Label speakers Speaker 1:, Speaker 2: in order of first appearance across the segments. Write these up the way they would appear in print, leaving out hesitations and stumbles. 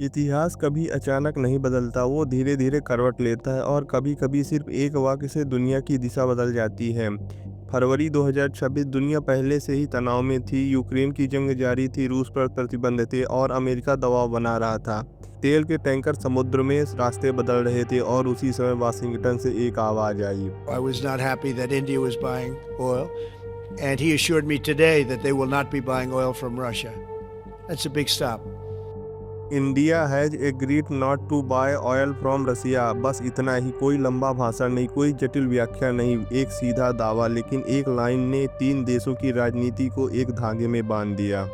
Speaker 1: इतिहास कभी अचानक नहीं बदलता, वो धीरे-धीरे करवट लेता है और कभी-कभी सिर्फ एक वाक़ये से दुनिया की दिशा बदल जाती है। फरवरी 2026 दुनिया पहले से ही तनाव में थी, यूक्रेन की जंग जारी थी, रूस पर प्रतिबंध थे और अमेरिका दबाव बना रहा था। तेल के टैंकर समुद्र में रास्ते बदल रहे थे और उसी समय वाशिंगटन से एक आवाज़ आई।
Speaker 2: I was not happy that India was buying oil, and he assured me today that they will not be buying oil from Russia. That's a big stop.
Speaker 1: India has agreed not to buy oil from Russia. बस इतना ही, कोई लंबा भाषण नहीं, कोई जटिल व्याख्या नहीं, एक सीधा दावा, लेकिन एक लाइन ने तीन देशों की राजनीति को एक धागे में बांध दिया।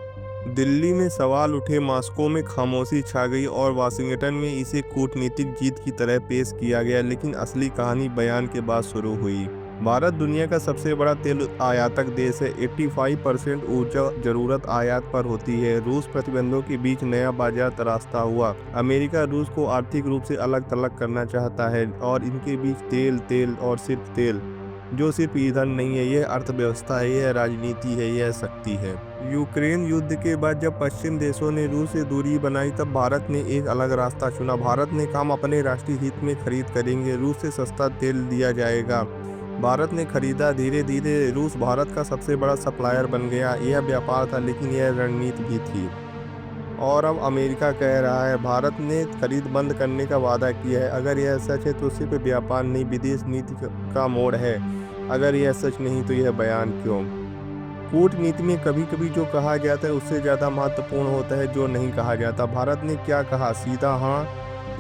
Speaker 1: दिल्ली में सवाल उठे, मॉस्को में खामोशी छा गई और वाशिंगटन में इसे कूटनीतिक जीत की तरह पेश किया गया, लेकिन असली कहानी बयान के बाद शुरू हुई। भारत दुनिया का सबसे बड़ा तेल आयातक देश है। 85% ऊर्जा जरूरत आयात पर होती है। रूस प्रतिबंधों के बीच नया बाजार तराशता हुआ। अमेरिका रूस को आर्थिक रूप से अलग थलग करना चाहता है और इनके बीच तेल तेल और सिर्फ तेल, जो सिर्फ ईंधन नहीं है, यह अर्थव्यवस्था है, यह राजनीति है, यह शक्ति है। यूक्रेन युद्ध के बाद जब पश्चिम देशों ने रूस से दूरी बनाई, तब भारत ने एक अलग रास्ता चुना। भारत ने कहा, हम अपने राष्ट्रीय हित में खरीद करेंगे, रूस से सस्ता तेल दिया जाएगा। भारत ने खरीदा, धीरे धीरे रूस भारत का सबसे बड़ा सप्लायर बन गया। यह व्यापार था, लेकिन यह रणनीति भी थी। और अब अमेरिका कह रहा है, भारत ने खरीद बंद करने का वादा किया है। अगर यह सच है तो सिर्फ व्यापार नहीं, विदेश नीति का मोड़ है। अगर यह सच नहीं तो यह बयान क्यों? कूटनीति में कभी कभी जो कहा जाता है उससे ज़्यादा महत्वपूर्ण होता है जो नहीं कहा जाता। भारत ने क्या कहा? सीधा हाँ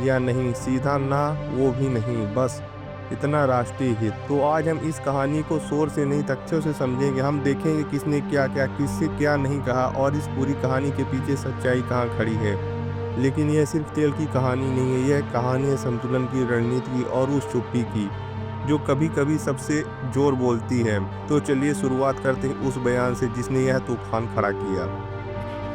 Speaker 1: या नहीं, सीधा ना वो भी नहीं, बस इतना राष्ट्रीय हित। तो आज हम इस कहानी को शोर से नहीं, तथ्यों से समझेंगे। हम देखेंगे किसने क्या क्या, किससे क्या नहीं कहा और इस पूरी कहानी के पीछे सच्चाई कहाँ खड़ी है। लेकिन यह सिर्फ तेल की कहानी नहीं है, यह कहानी है संतुलन की, रणनीति की और उस चुप्पी की जो कभी कभी सबसे जोर बोलती है। तो चलिए शुरुआत करते हैं उस बयान से जिसने यह तूफान खड़ा किया।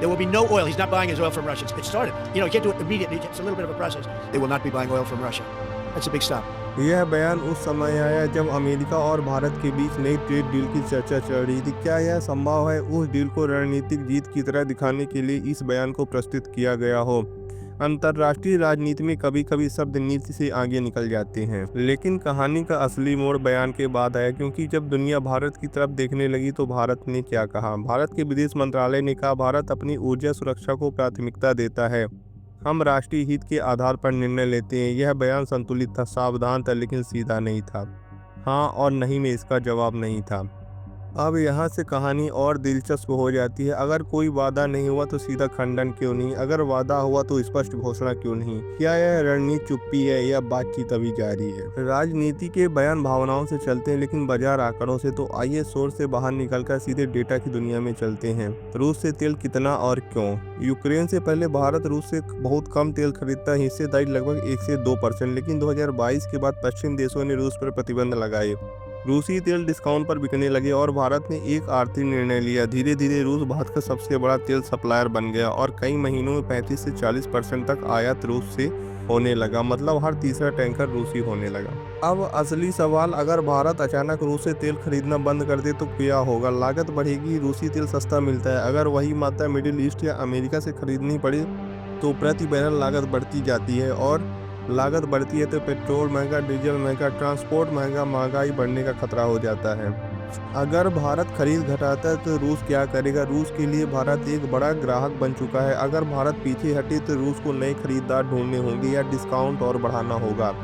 Speaker 2: There will be no oil. He's not buying his oil from Russia. It started. You can't do it immediately. It's a little bit of a process. They will not be buying oil from Russia. That's a big stop.
Speaker 1: यह बयान उस समय आया जब America और भारत के बीच नई trade deal की चर्चा चल रही थी। क्या यह संभव है उस डील को रणनीतिक जीत की तरह दिखाने के लिए इस बयान को प्रस्तुत किया गया हो? अंतर्राष्ट्रीय राजनीति में कभी कभी शब्द नीति से आगे निकल जाते हैं, लेकिन कहानी का असली मोड़ बयान के बाद आया, क्योंकि जब दुनिया भारत की तरफ देखने लगी तो भारत ने क्या कहा? भारत के विदेश मंत्रालय ने कहा, भारत अपनी ऊर्जा सुरक्षा को प्राथमिकता देता है, हम राष्ट्रीय हित के आधार पर निर्णय लेते हैं। यह बयान संतुलित था, सावधान था, लेकिन सीधा नहीं था। हाँ और नहीं में इसका जवाब नहीं था। अब यहाँ से कहानी और दिलचस्प हो जाती है। अगर कोई वादा नहीं हुआ तो सीधा खंडन क्यों नहीं? अगर वादा हुआ तो स्पष्ट घोषणा क्यों नहीं? क्या यह रणनीति चुप्पी है या बातचीत अभी जारी है? राजनीति के बयान भावनाओं से चलते हैं, लेकिन बाजार आंकड़ों से। तो आइए शोर से बाहर निकलकर सीधे डेटा की दुनिया में चलते हैं। रूस से तेल कितना और क्यों? यूक्रेन से पहले भारत रूस से बहुत कम तेल खरीदता, हिस्सेदारी लगभग 1 से 2%, लेकिन 2022 के बाद पश्चिम देशों ने रूस पर प्रतिबंध लगाए। रूसी तेल डिस्काउंट पर बिकने लगे और भारत ने एक आर्थिक निर्णय लिया। धीरे धीरे रूस भारत का सबसे बड़ा तेल सप्लायर बन गया और कई महीनों में 35 से 40% तक आयात रूस से होने लगा। मतलब हर तीसरा टैंकर रूसी होने लगा। अब असली सवाल, अगर भारत अचानक रूस से तेल खरीदना बंद कर दे तो क्या होगा? लागत बढ़ेगी, रूसी तेल सस्ता मिलता है। अगर वही मात्रा मिडिल ईस्ट या अमेरिका से खरीदनी पड़े तो प्रति बैरल लागत बढ़ती जाती है और लागत बढ़ती है तो पेट्रोल महंगा, डीजल महंगा, ट्रांसपोर्ट महंगा, महंगाई बढ़ने का खतरा हो जाता है। अगर भारत खरीद घटाता है तो रूस क्या करेगा? रूस के लिए भारत एक बड़ा ग्राहक बन चुका है। अगर भारत पीछे हटे तो रूस को नए खरीदार ढूंढने होंगे या डिस्काउंट और बढ़ाना होगा।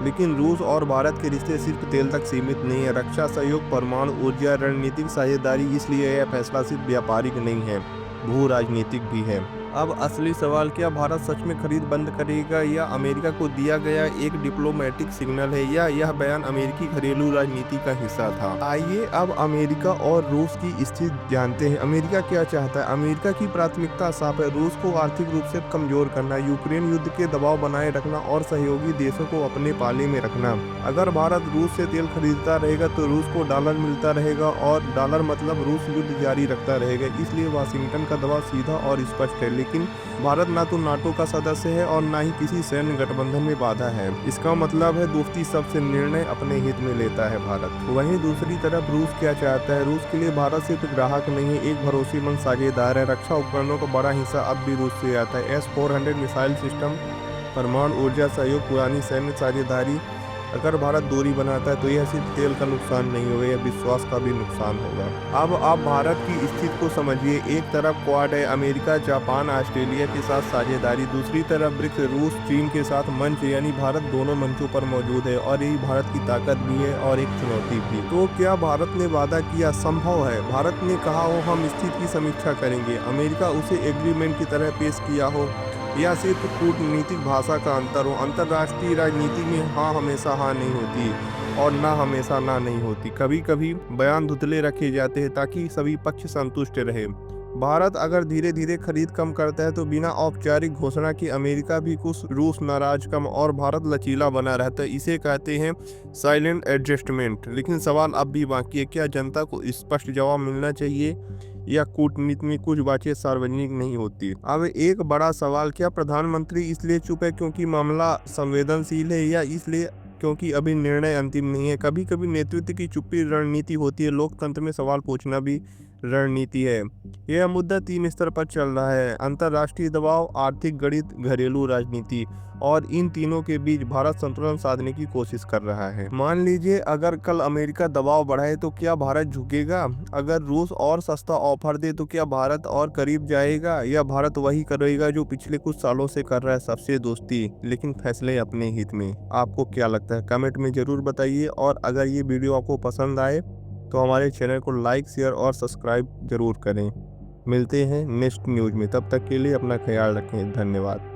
Speaker 1: लेकिन रूस और भारत के रिश्ते सिर्फ तेल तक सीमित नहीं है। रक्षा सहयोग, परमाणु ऊर्जा, रणनीतिक साझेदारी, इसलिए यह फैसला सिर्फ व्यापारिक नहीं है, भू राजनीतिक भी है। अब असली सवाल, क्या भारत सच में खरीद बंद करेगा या अमेरिका को दिया गया एक डिप्लोमेटिक सिग्नल है या यह बयान अमेरिकी घरेलू राजनीति का हिस्सा था? आइए अब अमेरिका और रूस की स्थिति जानते हैं। अमेरिका क्या चाहता है? अमेरिका की प्राथमिकता साफ है, रूस को आर्थिक रूप से कमजोर करना, यूक्रेन युद्ध के दबाव बनाए रखना और सहयोगी देशों को अपने पाले में रखना। अगर भारत रूस से तेल खरीदता रहेगा तो रूस को डॉलर मिलता रहेगा और डॉलर मतलब रूस युद्ध जारी रखता रहेगा। इसलिए वाशिंगटन का दबाव सीधा और स्पष्ट है, लेकिन भारत ना तो नाटो का सदस्य है और ना ही किसी सैन्य गठबंधन में बाधा है। इसका मतलब है दोस्ती सबसे निर्णय अपने हित में लेता है भारत। वहीं दूसरी तरफ रूस क्या चाहता है? रूस के लिए भारत सिर्फ ग्राहक नहीं है, एक भरोसेमंद साझेदार है। रक्षा उपकरणों का बड़ा हिस्सा अब भी रूस से आता है। S-400 मिसाइल सिस्टम, परमाणु ऊर्जा सहयोग, पुरानी सैन्य साझेदारी। अगर भारत दूरी बनाता है तो यह सिर्फ तेल का नुकसान नहीं होगा, यह विश्वास का भी नुकसान होगा। अब आप भारत की स्थिति को समझिए। एक तरफ क्वाड है, अमेरिका, जापान, ऑस्ट्रेलिया के साथ साझेदारी। दूसरी तरफ ब्रिक्स, रूस, चीन के साथ मंच, यानी भारत दोनों मंचों पर मौजूद है और यही भारत की ताकत भी है और एक चुनौती भी। तो क्या भारत ने वादा किया संभव है? भारत ने कहा हो हम स्थिति की समीक्षा करेंगे, अमेरिका उसे एग्रीमेंट की तरह पेश किया हो, या सिर्फ कूटनीतिक भाषा का अंतर हो? अंतर्राष्ट्रीय राजनीति में हाँ हमेशा हाँ नहीं होती और ना हमेशा ना नहीं होती। कभी कभी बयान धुतले रखे जाते हैं ताकि सभी पक्ष संतुष्ट रहे। भारत अगर धीरे धीरे खरीद कम करता है तो बिना औपचारिक घोषणा के अमेरिका भी कुछ, रूस नाराज कम और भारत लचीला बना रहता है। इसे कहते हैं साइलेंट एडजस्टमेंट। लेकिन सवाल अब भी बाकी है, क्या जनता को स्पष्ट जवाब मिलना चाहिए या कूटनीति में कुछ बातें सार्वजनिक नहीं होती? अब एक बड़ा सवाल, क्या प्रधानमंत्री इसलिए चुप है क्योंकि मामला संवेदनशील है या इसलिए क्योंकि अभी निर्णय अंतिम नहीं है? कभी कभी नेतृत्व की चुप्पी रणनीति होती है। लोकतंत्र में सवाल पूछना भी रणनीति है। यह मुद्दा 3 स्तर पर चल रहा है: अंतर्राष्ट्रीय दबाव, आर्थिक गणित, घरेलू राजनीति। और इन तीनों के बीच भारत संतुलन साधने की कोशिश कर रहा है। मान लीजिए अगर कल अमेरिका दबाव बढ़ाए तो क्या भारत झुकेगा? अगर रूस और सस्ता ऑफर दे तो क्या भारत और करीब जाएगा, या भारत वही करेगा जो पिछले कुछ सालों से कर रहा है, सबसे दोस्ती लेकिन फैसले अपने हित में? आपको क्या लगता है? कमेंट में जरूर बताइए। और अगर ये वीडियो आपको पसंद आए तो हमारे चैनल को लाइक, शेयर और सब्सक्राइब जरूर करें। मिलते हैं नेक्स्ट न्यूज़ में, तब तक के लिए अपना ख्याल रखें। धन्यवाद।